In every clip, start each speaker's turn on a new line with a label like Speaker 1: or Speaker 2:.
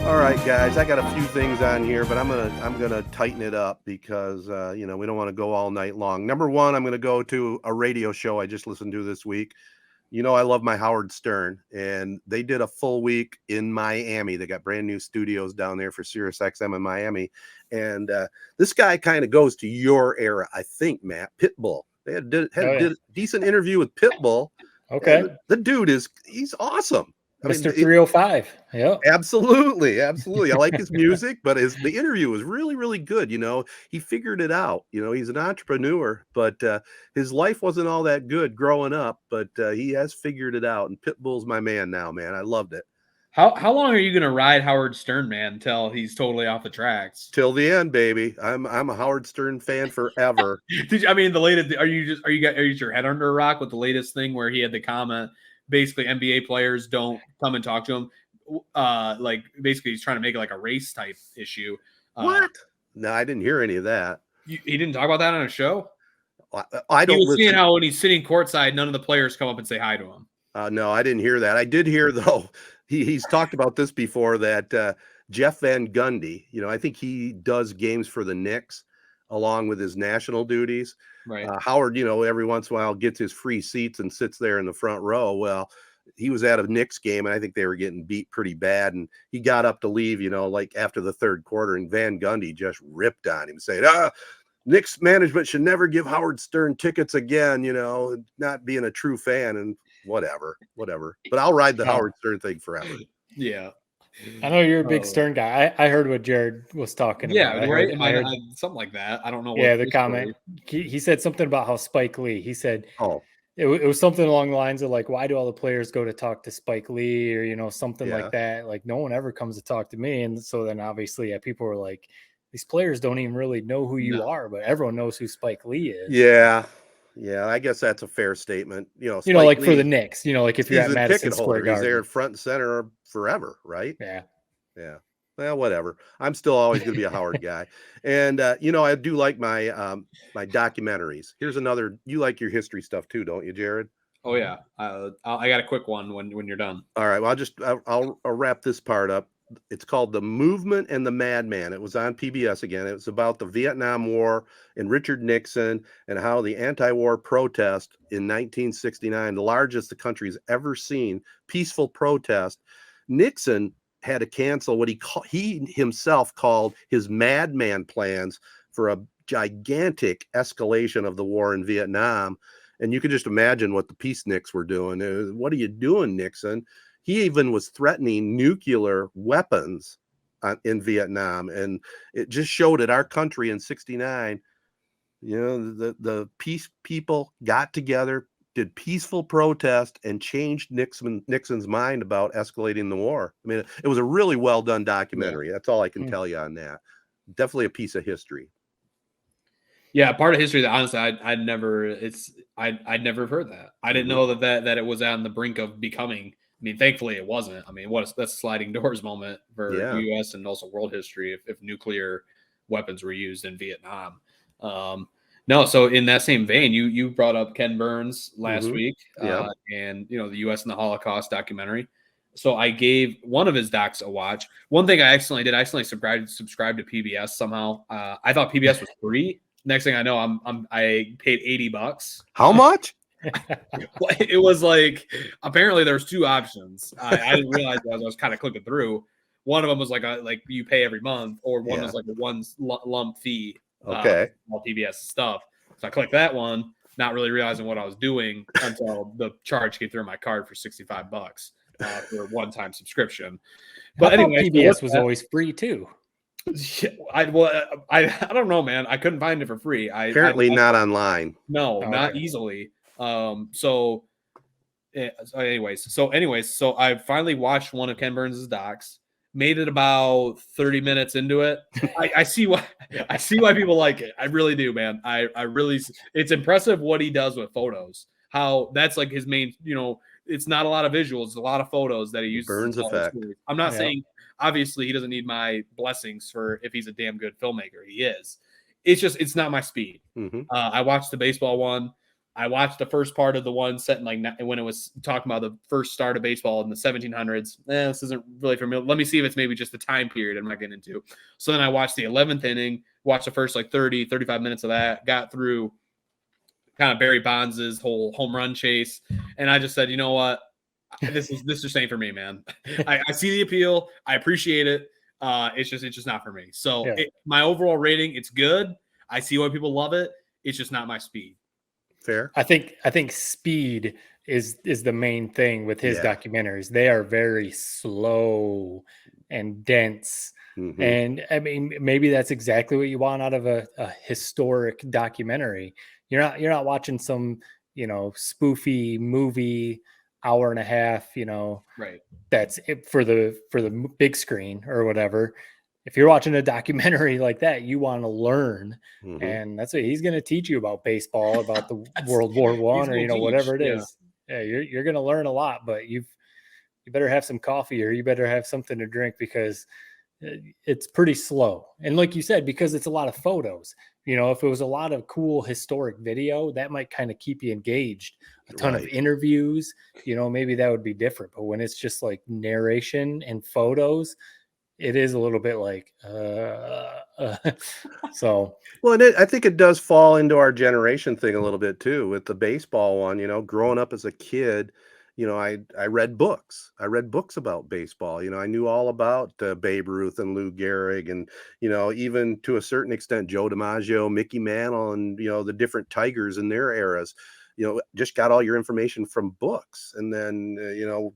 Speaker 1: All right, guys, I got a few things on here, but I'm gonna tighten it up because we don't want to go all night long. Number one, I'm gonna go to a radio show I just listened to this week. I love my Howard Stern, and they did a full week in Miami. They got brand new studios down there for Sirius XM in Miami, and this guy kind of goes to your era, I think, Matt. Pitbull. They did a decent interview with Pitbull.
Speaker 2: Okay,
Speaker 1: the dude he's awesome.
Speaker 2: Mr. 305. Yeah,
Speaker 1: absolutely. I like his music, but the interview was really, really good. He figured it out. He's an entrepreneur, but his life wasn't all that good growing up. But he has figured it out, and Pitbull's my man now, man. I loved it.
Speaker 3: How long are you gonna ride Howard Stern, man, until he's totally off the tracks?
Speaker 1: Till the end, baby. I'm a Howard Stern fan forever.
Speaker 3: The latest? Are you your head under a rock with the latest thing where he had the comment? Basically, NBA players don't come and talk to him. Basically, he's trying to make it like a race type issue.
Speaker 1: What? No, I didn't hear any of that.
Speaker 3: He didn't talk about that on a show.
Speaker 1: I don't.
Speaker 3: He was seeing how when he's sitting courtside, none of the players come up and say hi to him.
Speaker 1: No, I didn't hear that. I did hear though. He's talked about this before that Jeff Van Gundy. I think he does games for the Knicks along with his national duties.
Speaker 3: Right.
Speaker 1: Howard, every once in a while gets his free seats and sits there in the front row. Well, he was at a Knicks game, and I think they were getting beat pretty bad. And he got up to leave, like after the third quarter, and Van Gundy just ripped on him, saying, Knicks management should never give Howard Stern tickets again, not being a true fan and whatever. But I'll ride the Howard Stern thing forever.
Speaker 3: Yeah.
Speaker 2: I know you're a big Stern guy. I heard what Jared was talking about.
Speaker 3: Yeah, right. I heard something like that. I don't know.
Speaker 2: Yeah, the comment. He said something about how Spike Lee. He said, it was something along the lines of like, why do all the players go to talk to Spike Lee or something like that? Like, no one ever comes to talk to me. And so then obviously, people were like, these players don't even really know who you are, but everyone knows who Spike Lee is.
Speaker 1: Yeah, I guess that's a fair statement.
Speaker 2: Spike like Lee, for the Knicks, like if you're at Madison Square Garden,
Speaker 1: he's there front and center forever, right?
Speaker 2: Yeah.
Speaker 1: Well, whatever. I'm still always going to be a Howard guy, and I do like my my documentaries. Here's another. You like your history stuff too, don't you, Jared?
Speaker 3: Oh yeah. I got a quick one when you're done.
Speaker 1: All right. Well, I'll wrap this part up. It's called The Movement and the Madman. It was on PBS again. It was about the Vietnam War and Richard Nixon and how the anti-war protest in 1969, the largest the country's ever seen, peaceful protest. Nixon had to cancel what he himself called his madman plans for a gigantic escalation of the war in Vietnam. And you can just imagine what the peaceniks were doing. What are you doing, Nixon? He even was threatening nuclear weapons in Vietnam. And it just showed that our country in 69, the peace people got together, did peaceful protest, and changed Nixon's mind about escalating the war. I mean, it was a really well done documentary. That's all I can tell you on that. Definitely a piece of history.
Speaker 3: Yeah, part of history that honestly I'd never heard that. I didn't know that it was on the brink of becoming. I mean, thankfully it wasn't. I mean, that's a sliding doors moment for the U.S. and also world history if nuclear weapons were used in Vietnam. No, so in that same vein, you brought up Ken Burns last week, and the U.S. and the Holocaust documentary. So I gave one of his docs a watch. One thing I accidentally subscribed to PBS somehow. I thought PBS was free. Next thing I know, I paid $80.
Speaker 1: How much?
Speaker 3: It was like, apparently there's two options. I didn't realize that as I was kind of clicking through. One of them was like you pay every month, or one was like a one lump fee.
Speaker 1: Okay.
Speaker 3: All PBS stuff. So I clicked that one, not really realizing what I was doing until the charge came through my card for $65 for a one-time subscription. But anyway,
Speaker 2: PBS was always free too.
Speaker 3: I don't know, man. I couldn't find it for free.
Speaker 1: Apparently not online.
Speaker 3: No, not easily. So I finally watched one of Ken Burns' docs. Made it about 30 minutes into it. I see why people like it. I really do, man. I really, it's impressive what he does with photos. How that's like his main, it's not a lot of visuals, it's a lot of photos that he uses.
Speaker 1: Burns effect.
Speaker 3: I'm not saying, obviously, he doesn't need my blessings for if he's a damn good filmmaker. He is. It's just, it's not my speed.
Speaker 1: Mm-hmm.
Speaker 3: I watched the baseball one. I watched the first part of the one set in like when it was talking about the first start of baseball in the 1700s. This isn't really familiar. Let me see if it's maybe just the time period I'm not getting into. So then I watched the 11th inning, watched the first like 30, 35 minutes of that, got through kind of Barry Bonds' whole home run chase. And I just said, you know what? This just ain't for me, man. I see the appeal. I appreciate it. It's just not for me. So my overall rating, it's good. I see why people love it. It's just not my speed.
Speaker 1: Fair.
Speaker 2: I think speed is the main thing with his documentaries. They are very slow and dense. Mm-hmm. And I mean, maybe that's exactly what you want out of a historic documentary. You're not watching some, spoofy movie, hour and a half,
Speaker 3: right.
Speaker 2: That's it for the big screen or whatever. If you're watching a documentary like that, you want to learn. Mm-hmm. And that's what he's going to teach you about baseball, about the World War I, or, whatever it is. Yeah, you're going to learn a lot, but you better have some coffee or you better have something to drink because it's pretty slow. And like you said, because it's a lot of photos, if it was a lot of cool historic video, that might kind of keep you engaged. A ton of interviews, maybe that would be different. But when it's just like narration and photos, it is a little bit like, so.
Speaker 1: Well, and I think it does fall into our generation thing a little bit too, with the baseball one, growing up as a kid, I read books. I read books about baseball. I knew all about Babe Ruth and Lou Gehrig and, even to a certain extent, Joe DiMaggio, Mickey Mantle, and, the different Tigers in their eras. Just got all your information from books. And then,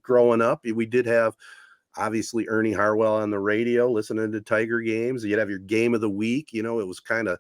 Speaker 1: growing up, we did have obviously Ernie Harwell on the radio, listening to Tiger games. You'd have your game of the week. It was kind of,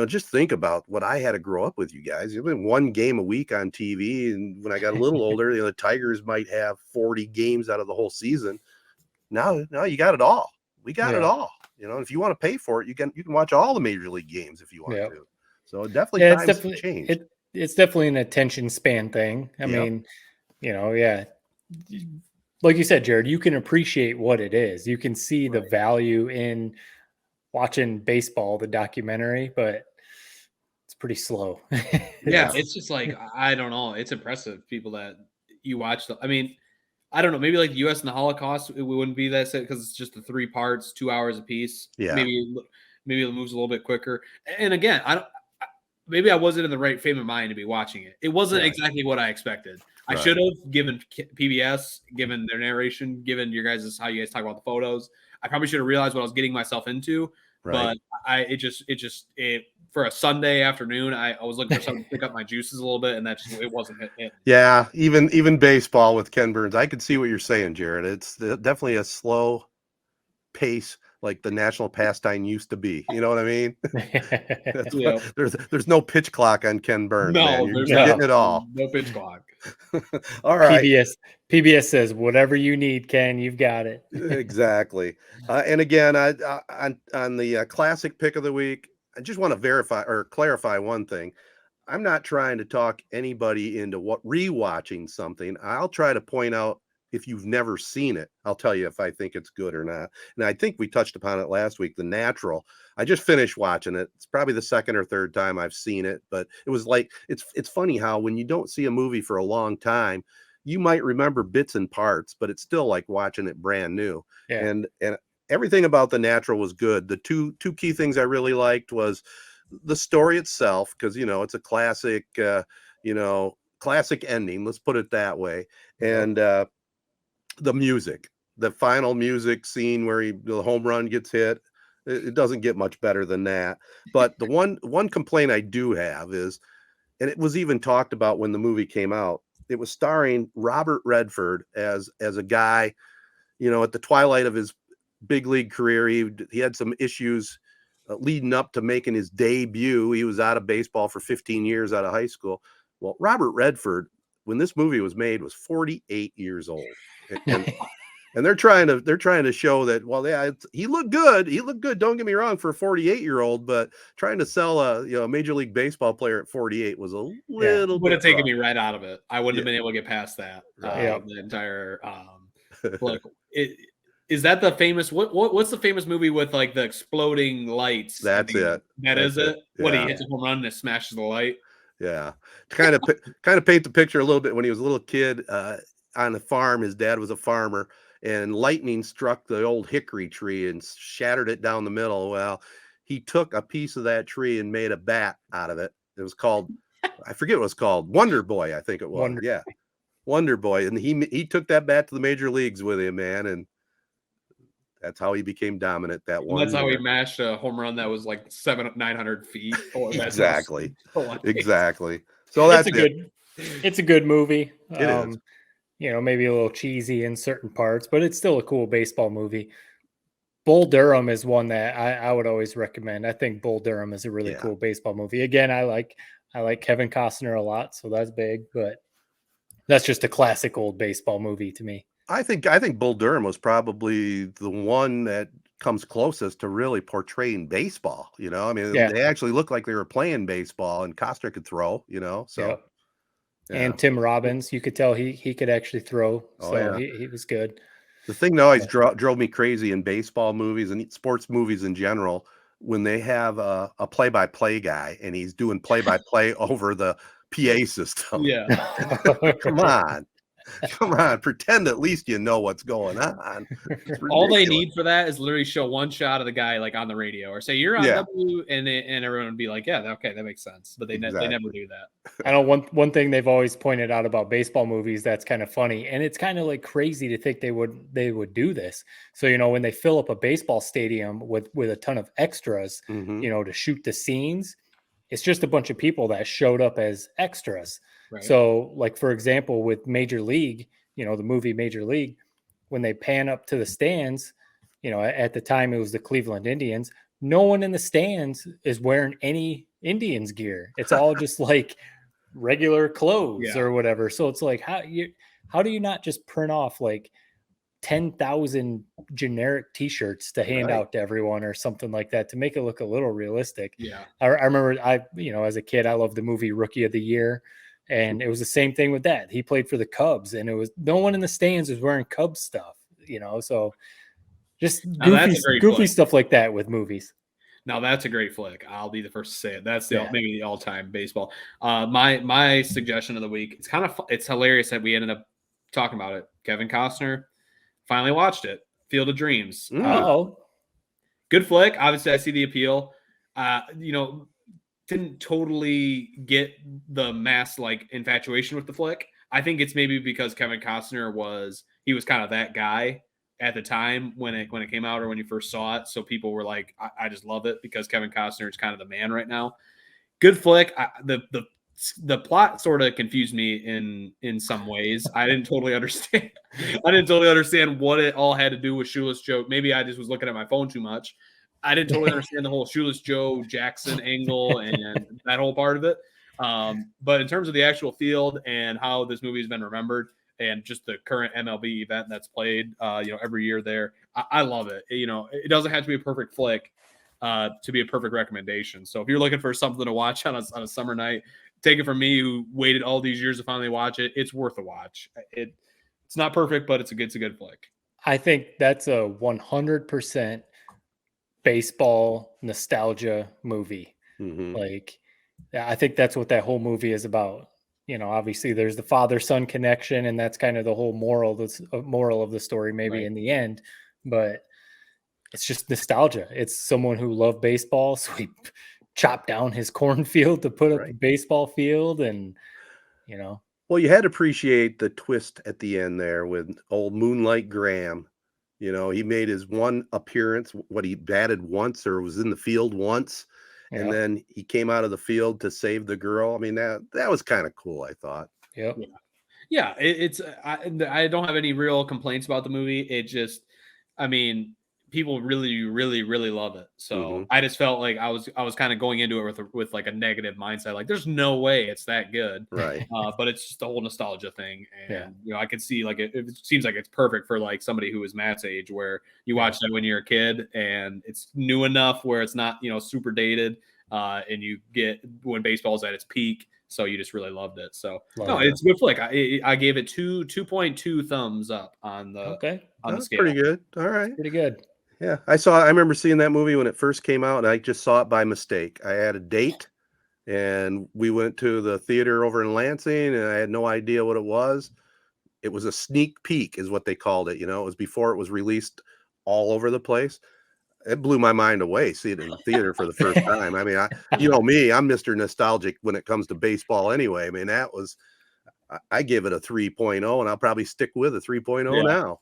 Speaker 1: just think about what I had to grow up with, you guys. It's been one game a week on TV. And when I got a little older, the Tigers might have 40 games out of the whole season. Now you got it all. We got it all. If you want to pay for it, you can watch all the major league games if you want to. So definitely times have changed.
Speaker 2: It's definitely an attention span thing. I mean, like you said, Jared, you can appreciate what it is. You can see the value in watching baseball, the documentary, but it's pretty slow.
Speaker 3: It's just like, I don't know. It's impressive, people that you watch. I mean, I don't know. Maybe like the U.S. and the Holocaust, it wouldn't be that because it's just the 3 parts, 2 hours a piece.
Speaker 1: Yeah.
Speaker 3: Maybe it moves a little bit quicker. And again, maybe I wasn't in the right frame of mind to be watching it. It wasn't exactly what I expected. I should have given PBS, given their narration, given your guys how you guys talk about the photos. I probably should have realized what I was getting myself into. But it for a Sunday afternoon, I was looking for something to pick up my juices a little bit, and it wasn't hitting.
Speaker 1: Yeah, even baseball with Ken Burns, I could see what you're saying, Jared. It's definitely a slow pace, like the national pastime used to be. You know what I mean? There's no pitch clock on Ken Burns.
Speaker 3: No,
Speaker 1: man. You're getting it all.
Speaker 3: No pitch clock.
Speaker 1: All right.
Speaker 2: PBS says whatever you need, Ken, you've got it.
Speaker 1: Exactly. And again, on the classic pick of the week, I just want to verify or clarify one thing. I'm not trying to talk anybody into rewatching something. I'll try to point out if you've never seen it. I'll tell you if I think it's good or not. And I think we touched upon it last week, The Natural. I just finished watching it. It's probably the second or third time I've seen it, but it was like, it's funny how when you don't see a movie for a long time, you might remember bits and parts, but it's still like watching it brand new. Yeah. And everything about The Natural was good. The two key things I really liked was the story itself, because, it's a classic, classic ending. Let's put it that way. And the music, the final music scene where the home run gets hit. It doesn't get much better than that. But the one complaint I do have is, and it was even talked about when the movie came out, it was starring Robert Redford as a guy, at the twilight of his big league career. He had some issues leading up to making his debut. He was out of baseball for 15 years out of high school. Well, Robert Redford, when this movie was made, was 48 years old. And they're trying to show that, well, yeah, he looked good. He looked good. Don't get me wrong, for a 48-year-old, but trying to sell a major league baseball player at 48 was a little
Speaker 3: would have taken me right out of it. I wouldn't have been able to get past that. The entire look. Is that the famous what's the famous movie with like the exploding lights?
Speaker 1: That's it.
Speaker 3: That's it. What, he hits a home run and it smashes the light?
Speaker 1: Yeah. Kind of paint the picture a little bit. When he was a little kid on the farm, his dad was a farmer, and lightning struck the old hickory tree and shattered it down the middle. Well, he took a piece of that tree and made a bat out of it. It was called, I forget what it was called, Wonder Boy, I think it was.
Speaker 2: Wonder
Speaker 1: Yeah, Wonder Boy. And he took that bat to the major leagues with him, man, and that's how he became dominant that
Speaker 3: And
Speaker 1: one
Speaker 3: that's how he
Speaker 1: year.
Speaker 3: mashed a home run that was like 900 feet. Oh,
Speaker 1: Exactly.
Speaker 3: that's
Speaker 1: Exactly. So that's
Speaker 2: it's a good movie.
Speaker 1: It is.
Speaker 2: You know, maybe a little cheesy in certain parts, but it's still a cool baseball movie. Bull Durham is one that I would always recommend. I think Bull Durham is a really cool baseball movie. Again, I like Kevin Costner a lot, so that's big, but that's just a classic old baseball movie to me.
Speaker 1: I think Bull Durham was probably the one that comes closest to really portraying baseball. You know, I mean, they actually looked like they were playing baseball, and Costner could throw. You know, so.
Speaker 2: Yep. Yeah. And Tim Robbins, you could tell he could actually throw, so he was good.
Speaker 1: The thing that always drove me crazy in baseball movies and sports movies in general, when they have a play-by-play guy and he's doing play-by-play over the PA system.
Speaker 3: Yeah.
Speaker 1: Come on, pretend at least you know what's going on.
Speaker 3: All they need for that is literally show one shot of the guy like on the radio, or say you're on W, and everyone would be like, yeah, okay, that makes sense. But they never do that.
Speaker 2: I know one thing they've always pointed out about baseball movies that's kind of funny, and it's kind of like crazy to think they would do this. So, you know, when they fill up a baseball stadium with a ton of extras, you know, to shoot the scenes, it's just a bunch of people that showed up as extras. Right. So, like, for example, with Major League, you know, the movie Major League, when they pan up to the stands, you know, at the time it was the Cleveland Indians, no one in the stands is wearing any Indians gear. It's all just like regular clothes or whatever. So it's like, how do you not just print off like 10,000 generic t-shirts to hand out to everyone or something like that to make it look a little realistic?
Speaker 3: Yeah.
Speaker 2: I remember you know, as a kid, I loved the movie Rookie of the Year. And it was the same thing with that. He played for the Cubs, and it was no one in the stands was wearing Cubs stuff, you know. So just goofy stuff like that with movies.
Speaker 3: Now that's a great flick. I'll be the first to say it. That's maybe the all-time baseball. My suggestion of the week. It's hilarious that we ended up talking about it. Kevin Costner finally watched it. Field of Dreams. Good flick. Obviously, I see the appeal. You know, didn't totally get the mass like infatuation with the flick. I think it's maybe because Kevin Costner was kind of that guy at the time when it came out or when you first saw it. So people were like, I just love it because Kevin Costner is kind of the man right now. Good flick. The plot sort of confused me in some ways. I didn't totally understand. What it all had to do with Shoeless Joe. Maybe I just was looking at my phone too much. I didn't totally understand the whole Shoeless Joe Jackson angle and that whole part of it. But in terms of the actual field and how this movie has been remembered and just the current MLB event that's played, you know, every year there, I love it. You know, it doesn't have to be a perfect flick to be a perfect recommendation. So if you're looking for something to watch on a summer night, take it from me who waited all these years to finally watch it. It's worth a watch. It's not perfect, but it's a good flick.
Speaker 2: I think that's a 100% baseball nostalgia movie. Like, I think that's what that whole movie is about. You know, obviously there's the father-son connection, and that's kind of the whole moral of the story, maybe in the end, but it's just nostalgia. It's someone who loved baseball, so he chopped down his cornfield to put up a baseball field, and you know.
Speaker 1: Well, you had to appreciate the twist at the end there with old Moonlight Graham. You know, he made his one appearance, he batted once or was in the field once, and then he came out of the field to save the girl. I mean, that was kind of cool, I thought.
Speaker 2: Yep.
Speaker 3: Yeah. I don't have any real complaints about the movie. It just, I mean, people really, really, really love it. So I just felt like I was kind of going into it with like a negative mindset. Like, there's no way it's that good.
Speaker 1: Right.
Speaker 3: But it's just the whole nostalgia thing. And, you know, I could see like, it seems like it's perfect for like somebody who is Matt's age, where you watch that when you're a kid and it's new enough where it's not, you know, super dated. And you get when baseball's at its peak. So you just really loved it. So it's a good flick. I gave it 2.2 thumbs up on the the scale.
Speaker 1: Pretty good. All right.
Speaker 2: Pretty good.
Speaker 1: Yeah. I remember seeing that movie when it first came out, and I just saw it by mistake. I had a date and we went to the theater over in Lansing, and I had no idea what it was. It was a sneak peek is what they called it. It was before it was released all over the place. It blew my mind away seeing it in the theater for the first time. I mean, me, I'm Mr. Nostalgic when it comes to baseball anyway. I mean, I give it a 3.0, and I'll probably stick with a 3.0 now.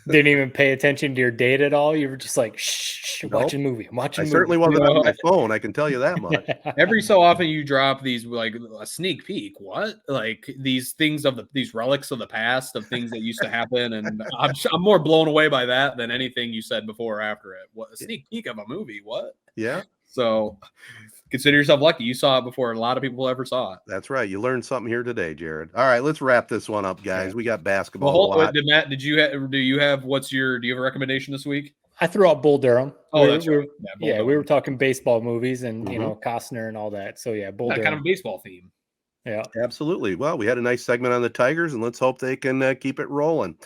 Speaker 2: Didn't even pay attention to your date at all. You were just like, shh,
Speaker 1: Nope.
Speaker 2: watching a movie. I'm watching a movie.
Speaker 1: Certainly wasn't on my phone. I can tell you that much.
Speaker 3: Every so often you drop these like a sneak peek. What? Like these things these relics of the past of things that used to happen. And I'm more blown away by that than anything you said before or after it. What a sneak peek of a movie. What?
Speaker 1: Yeah.
Speaker 3: So consider yourself lucky. You saw it before a lot of people ever saw it.
Speaker 1: That's right. You learned something here today, Jared. All right, let's wrap this one up, guys.
Speaker 2: Yeah.
Speaker 1: We got basketball.
Speaker 3: Well, Matt, do you have a recommendation this week?
Speaker 2: I threw out Bull Durham.
Speaker 3: Oh, that's right.
Speaker 2: We were talking baseball movies and Costner and all that. So Bull Durham.
Speaker 3: Kind of a baseball theme.
Speaker 2: Yeah,
Speaker 1: absolutely. Well, we had a nice segment on the Tigers, and let's hope they can keep it rolling.